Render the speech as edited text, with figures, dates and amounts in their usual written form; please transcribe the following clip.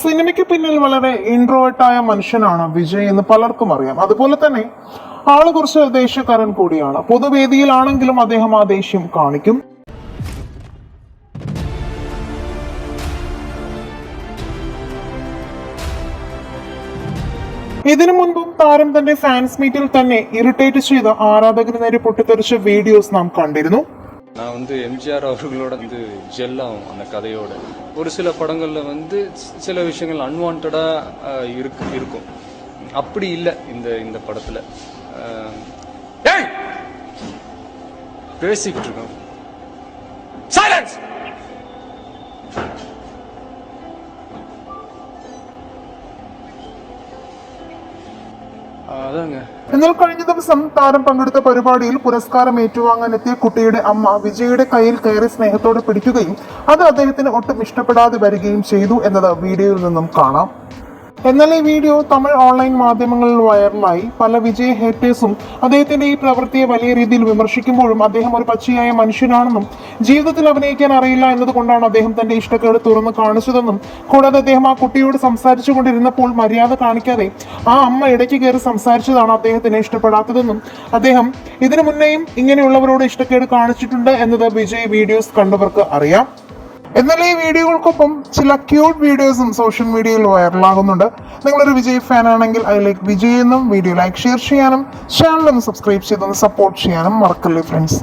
സിനിമയ്ക്ക് പിന്നിൽ വളരെ ഇൻട്രോവേർട്ടായ മനുഷ്യനാണ് വിജയ് എന്ന് പലർക്കും അറിയാം. അതുപോലെ തന്നെ ആള് കുറച്ച് ദേഷ്യക്കാരൻ കൂടിയാണ്. പൊതുവേദിയിലാണെങ്കിലും അദ്ദേഹം ആ ദേഷ്യം കാണിക്കും. ഇതിനു മുൻപും താരം തന്റെ ഫാൻസ് മീറ്റിൽ തന്നെ ഇറിറ്റേറ്റ് ചെയ്ത ആരാധകന് നേരെ പൊട്ടിത്തെറിച്ച വീഡിയോസ് നാം കണ്ടിരുന്നു. நான் எம்ஜிஆர் அவர்களோட ஜெல்லாகும் அந்த கதையோட ஒரு சில படங்கள்ல சில விஷயங்கள் அன்வான்டா இருக்கும். அப்படி இல்லை இந்த படத்துல. பேசிக்கிட்டு இருக்கோம். சைலன்ஸ். എന്നാൽ കഴിഞ്ഞ ദിവസം താരം പങ്കെടുത്ത പരിപാടിയിൽ പുരസ്കാരം ഏറ്റുവാങ്ങാൻ എത്തിയ കുട്ടിയുടെ അമ്മ വിജയുടെ കയ്യിൽ കയറി സ്നേഹത്തോടെ പിടിക്കുകയും അത് അദ്ദേഹത്തിന് ഒട്ടും ഇഷ്ടപ്പെടാതെ വരികയും ചെയ്തു എന്നത് വീഡിയോയിൽ നിന്നും കാണാം. എന്നാൽ ഈ വീഡിയോ തമിഴ് ഓൺലൈൻ മാധ്യമങ്ങളിൽ വൈറലായി. പല വിജയ് ഹേറ്റേഴ്സും അദ്ദേഹത്തിന്റെ ഈ പ്രവൃത്തിയെ വലിയ രീതിയിൽ വിമർശിക്കുമ്പോഴും അദ്ദേഹം ഒരു പച്ചയായ മനുഷ്യനാണെന്നും ജീവിതത്തിൽ അഭിനയിക്കാൻ അറിയില്ല എന്നതുകൊണ്ടാണ് അദ്ദേഹം തന്റെ ഇഷ്ടക്കേട് തുറന്ന് കാണിച്ചതെന്നും കൂടാതെ അദ്ദേഹം ആ കുട്ടിയോട് സംസാരിച്ചു കൊണ്ടിരുന്നപ്പോൾ മര്യാദ കാണിക്കാതെ ആ അമ്മ ഇടയ്ക്ക് കയറി സംസാരിച്ചതാണ് അദ്ദേഹത്തിന് ഇഷ്ടപ്പെടാത്തതെന്നും അദ്ദേഹം ഇതിനു മുന്നേയും ഇങ്ങനെയുള്ളവരോട് ഇഷ്ടക്കേട് കാണിച്ചിട്ടുണ്ട് എന്നത് വിജയ് വീഡിയോസ് കണ്ടവർക്ക് അറിയാം. എന്നാൽ ഈ വീഡിയോകൾക്കൊപ്പം ചില ക്യൂട്ട് വീഡിയോസും സോഷ്യൽ മീഡിയയിൽ വൈറലാകുന്നുണ്ട്. നിങ്ങളൊരു വിജയ് ഫാൻ ആണെങ്കിൽ ഐ ലൈക്ക് വിജയ് എന്നും വീഡിയോ ലൈക്ക് ഷെയർ ചെയ്യാനും ചാനൽ ഒന്ന് സബ്സ്ക്രൈബ് ചെയ്തൊന്ന് സപ്പോർട്ട് ചെയ്യാനും മറക്കല്ലേ ഫ്രണ്ട്സ്.